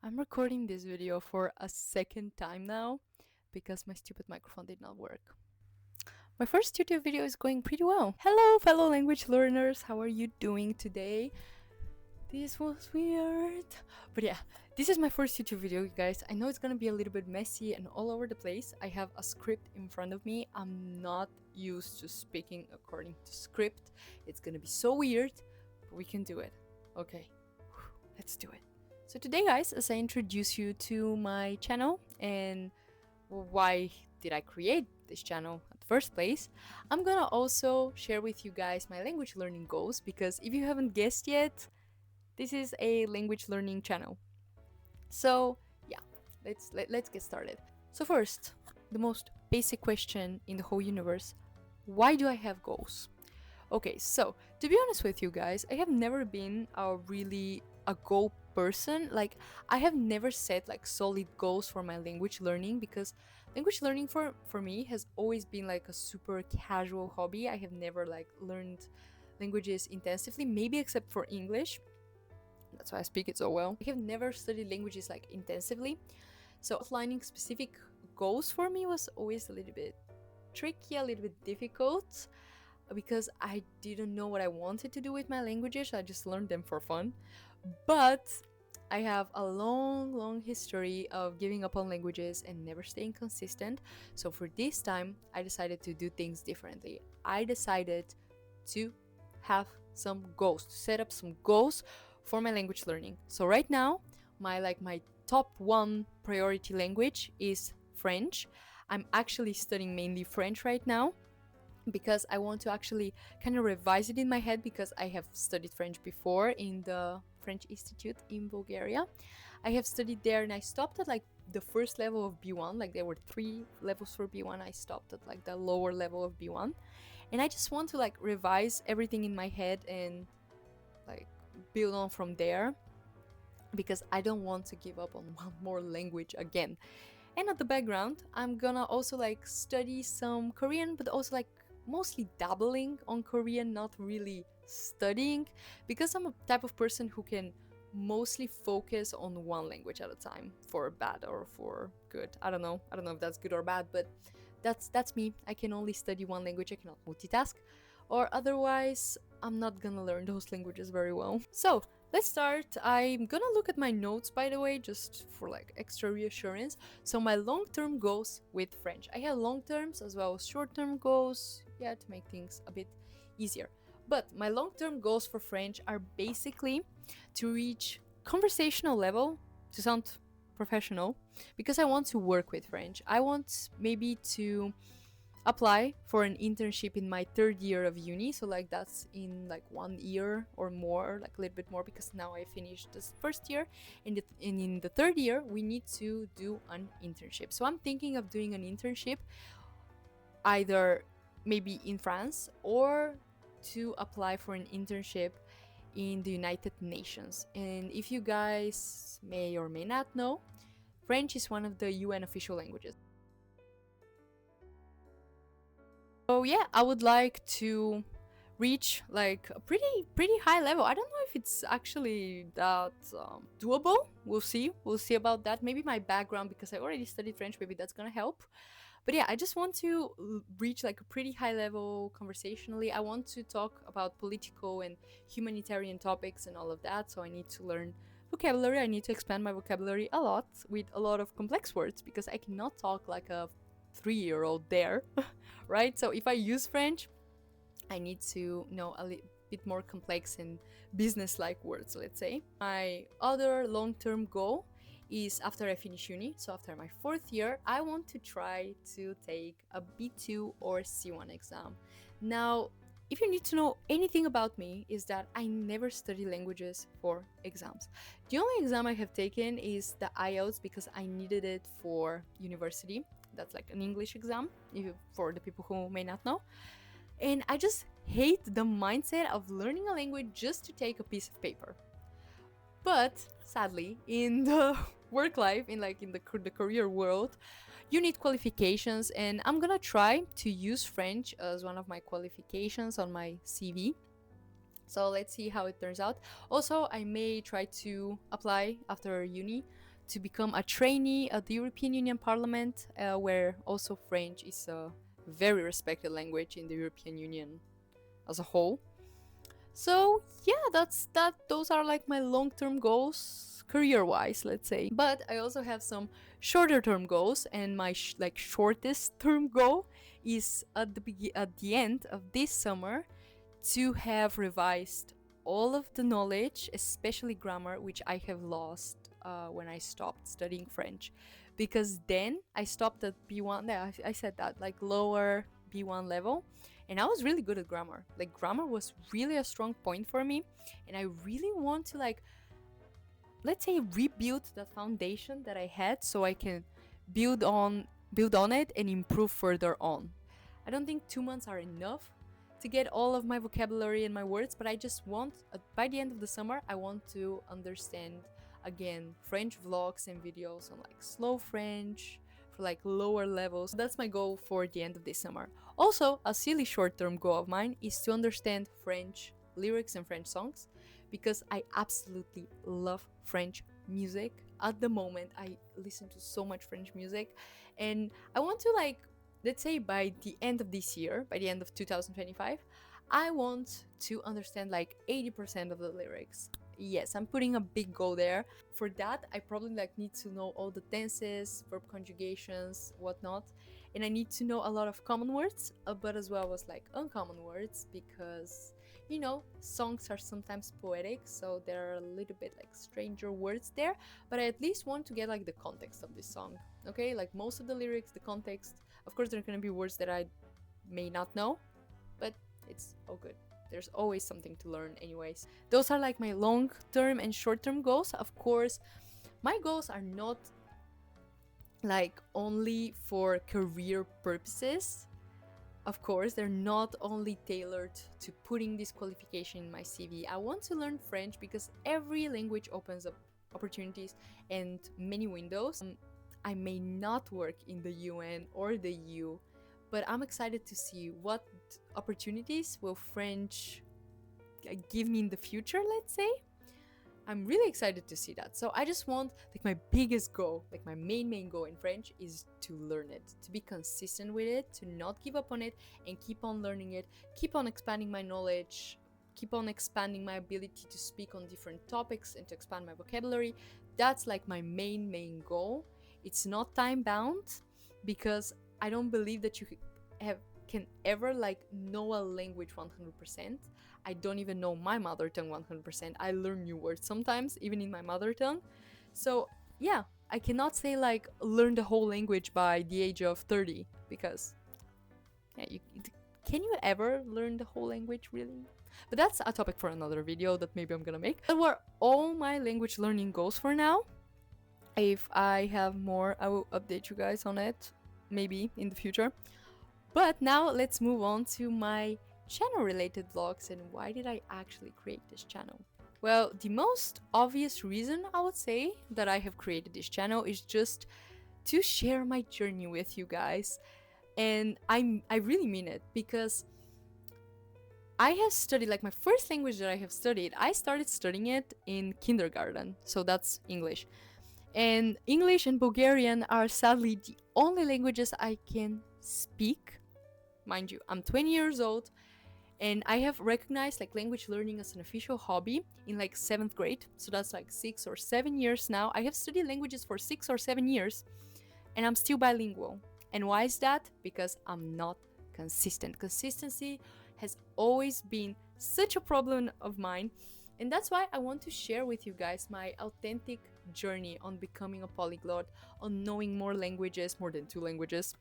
I'm recording this video for a second time now because my stupid microphone did not work. My first YouTube video is going pretty well. Hello fellow language learners, how are you doing today? This was weird. But yeah, this is my first YouTube video, you guys. I know it's gonna be a little bit messy and all over the place. I have a script in front of me. I'm not used to speaking according to script. It's gonna be so weird, but we can do it. Okay, let's do it. So today, guys, as I introduce you to my channel and why did I create this channel at the first place, I'm gonna also share with you guys my language learning goals, because if you haven't guessed yet, this is a language learning channel. So yeah, let's get started. So first, the most basic question in the whole universe: why do I have goals? Okay, so to be honest with you guys, I have never been a goal person. Like, I have never set like solid goals for my language learning, because language learning for me has always been like a super casual hobby. I have never like learned languages intensively, maybe except for English. That's why I speak it so well. I have never studied languages like intensively, so outlining specific goals for me was always a little bit tricky, a little bit difficult, because I didn't know what I wanted to do with my languages. I just learned them for fun. But I have a long history of giving up on languages and never staying consistent. So for this time, I decided to do things differently. I decided to have some goals, to set up some goals for my language learning. So right now, my top one priority language is French. I'm actually studying mainly French right now, because I want to actually kind of revise it in my head, because I have studied French before in the French Institute in Bulgaria. I have studied there and I stopped at like the first level of B1. Like, there were 3 levels for B1. I stopped at like the lower level of B1. And I just want to like revise everything in my head and like build on from there, because I don't want to give up on one more language again. And at the background, I'm gonna also like study some Korean, but also like mostly dabbling on Korean, not really studying, because I'm a type of person who can mostly focus on one language at a time, for bad or for good. I don't know if that's good or bad, but that's me. I can only study one language. I cannot multitask, or otherwise I'm not gonna learn those languages very well. So let's start. I'm gonna look at my notes, by the way, just for like extra reassurance. So my long-term goals with French. I have long terms as well as short-term goals, yeah, to make things a bit easier. But my long-term goals for French are basically to reach conversational level, to sound professional, because I want to work with French. I want maybe to apply for an internship in my 3rd year of uni, so like that's in like 1 year or more, like a little bit more, because now I finished this 1st year, and in the 3rd year we need to do an internship. So I'm thinking of doing an internship either maybe in France, or to apply for an internship in the United Nations. And if you guys may or may not know, French is one of the UN official languages. So yeah, I would like to reach like a pretty high level. I don't know if it's actually that doable. We'll see about that. Maybe my background, because I already studied French, maybe that's gonna help. But yeah, I just want to reach like a pretty high level conversationally. I want to talk about political and humanitarian topics and all of that, so I need to learn vocabulary. I need to expand my vocabulary a lot with a lot of complex words, because I cannot talk like a 3-year-old there, right? So if I use French, I need to know a little bit more complex and business-like words, let's say. My other long-term goal is, after I finish uni, so after my 4th year, I want to try to take a B2 or C1 exam. Now, if you need to know anything about me, is that I never study languages for exams. The only exam I have taken is the IELTS, because I needed it for university. That's like an English exam, for the people who may not know. And I just hate the mindset of learning a language just to take a piece of paper. But sadly, in the work life, in the career world, you need qualifications, and I'm gonna try to use French as one of my qualifications on my CV. So let's see how it turns out. Also, I may try to apply after uni to become a trainee at the European Union Parliament, where also French is a very respected language in the European Union as a whole. So yeah, those are like my long-term goals, career-wise, let's say. But I also have some shorter-term goals, and my shortest-term goal is at the end of this summer to have revised all of the knowledge, especially grammar, which I have lost when I stopped studying French. Because then I stopped at B1, yeah, I said that, like lower B1 level, and I was really good at grammar. Like grammar was really a strong point for me, and I really want to, like, let's say, rebuild the foundation that I had so I can build on it and improve further on. I don't think 2 months are enough to get all of my vocabulary and my words, but I just want, by the end of the summer, I want to understand again French vlogs and videos on like slow French for like lower levels. That's my goal for the end of this summer. Also, a silly short-term goal of mine is to understand French lyrics and French songs, because I absolutely love French music. At the moment, I listen to so much French music, and I want to, like, let's say by the end of this year, by the end of 2025, I want to understand like 80% of the lyrics. Yes, I'm putting a big goal there. For that, I probably like need to know all the tenses, verb conjugations, whatnot, and I need to know a lot of common words, but as well as like uncommon words, because you know, songs are sometimes poetic, so there are a little bit like stranger words there, but I at least want to get like the context of this song, okay? Like most of the lyrics, the context. Of course, there are gonna be words that I may not know, but it's all good. There's always something to learn anyways. Those are like my long-term and short-term goals. Of course, my goals are not like only for career purposes. Of course, they're not only tailored to putting this qualification in my CV. I want to learn French because every language opens up opportunities and many windows. I may not work in the UN or the EU, but I'm excited to see what opportunities will French give me in the future, let's say. I'm really excited to see that. So I just want, like, my biggest goal, like my main goal in French is to learn it, to be consistent with it, to not give up on it, and keep on learning it, keep on expanding my knowledge, keep on expanding my ability to speak on different topics and to expand my vocabulary. That's like my main goal. It's not time bound, because I don't believe that you can ever like know a language 100%. I don't even know my mother tongue 100%. I learn new words sometimes, even in my mother tongue. So yeah, I cannot say like learn the whole language by the age of 30, because yeah, can you ever learn the whole language really? But that's a topic for another video that maybe I'm gonna make. That were all my language learning goals for now. If I have more, I will update you guys on it, maybe in the future. But now let's move on to my channel related vlogs and why did I actually create this channel. Well, the most obvious reason I would say that I have created this channel is just to share my journey with you guys. And I really mean it, because I have studied, like, my first language that I have studied, I started studying it in kindergarten, so that's English. And English and Bulgarian are sadly the only languages I can speak. Mind you, I'm 20 years old, and I have recognized like language learning as an official hobby in like 7th grade, so that's like 6 or 7 years now. I have studied languages for 6 or 7 years, and I'm still bilingual. And why is that? Because I'm not consistent. Consistency has always been such a problem of mine, and that's why I want to share with you guys my authentic journey on becoming a polyglot, on knowing more languages, more than 2 languages.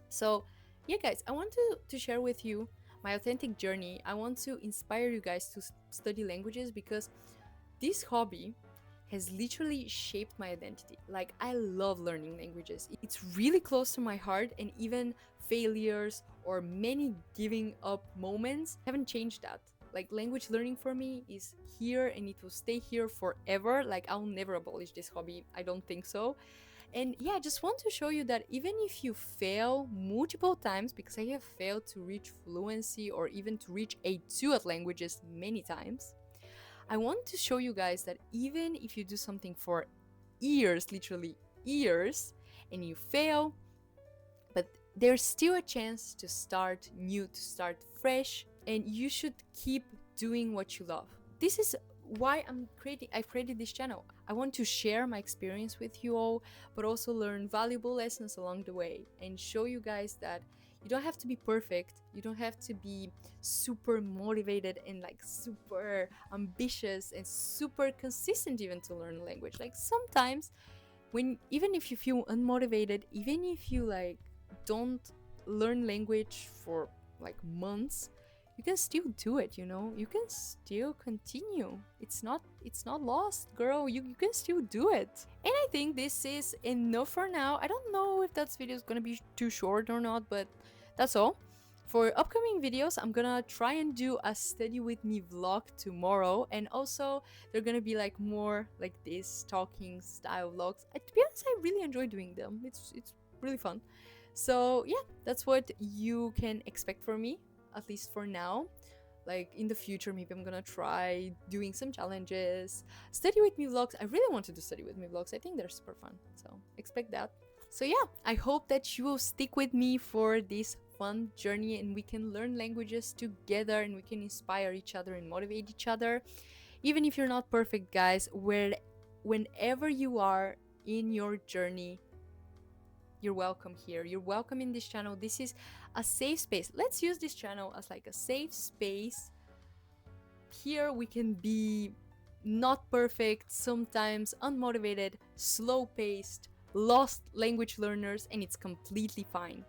So yeah guys, I want to share with you my authentic journey. I want to inspire you guys to study languages, because this hobby has literally shaped my identity. Like, I love learning languages. It's really close to my heart, and even failures or many giving up moments haven't changed that. Like, language learning for me is here and it will stay here forever. Like, I'll never abolish this hobby. I don't think so. And yeah, I just want to show you that even if you fail multiple times, because I have failed to reach fluency or even to reach A2 at languages many times, I want to show you guys that even if you do something for years, literally years, and you fail, but there's still a chance to start new, to start fresh, and you should keep doing what you love. This is why I've created this channel. I want to share my experience with you all, but also learn valuable lessons along the way and show you guys that you don't have to be perfect, you don't have to be super motivated and like super ambitious and super consistent even to learn a language. Like sometimes when, even if you feel unmotivated, even if you like don't learn language for like months, you can still do it, you know, you can still continue. It's not lost, girl. You can still do it. And I think this is enough for now. I don't know if that video is gonna be too short or not, but that's all. For upcoming videos, I'm gonna try and do a study with me vlog tomorrow, and also they're gonna be like more like this talking style vlogs. To be honest, I really enjoy doing them. It's really fun. So yeah, that's what you can expect from me, at least for now. Like in the future, maybe I'm gonna try doing some challenges. Study with me vlogs, I really want to do study with me vlogs. I think they're super fun, so expect that. So yeah, I hope that you will stick with me for this fun journey and we can learn languages together and we can inspire each other and motivate each other. Even if you're not perfect, guys, whenever you are in your journey, you're welcome here. You're welcome in this channel. This is a safe space. Let's use this channel as like a safe space. Here we can be not perfect, sometimes unmotivated, slow-paced, lost language learners, and it's completely fine.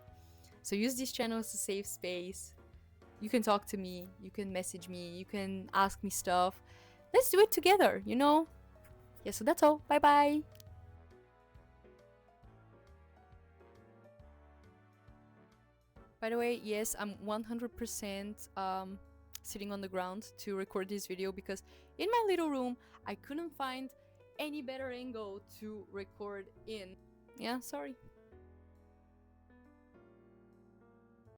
So use this channel as a safe space. You can talk to me, you can message me, you can ask me stuff. Let's do it together, you know? Yeah, so that's all. Bye bye. By the way, yes, I'm 100% sitting on the ground to record this video because in my little room, I couldn't find any better angle to record in. Yeah, sorry.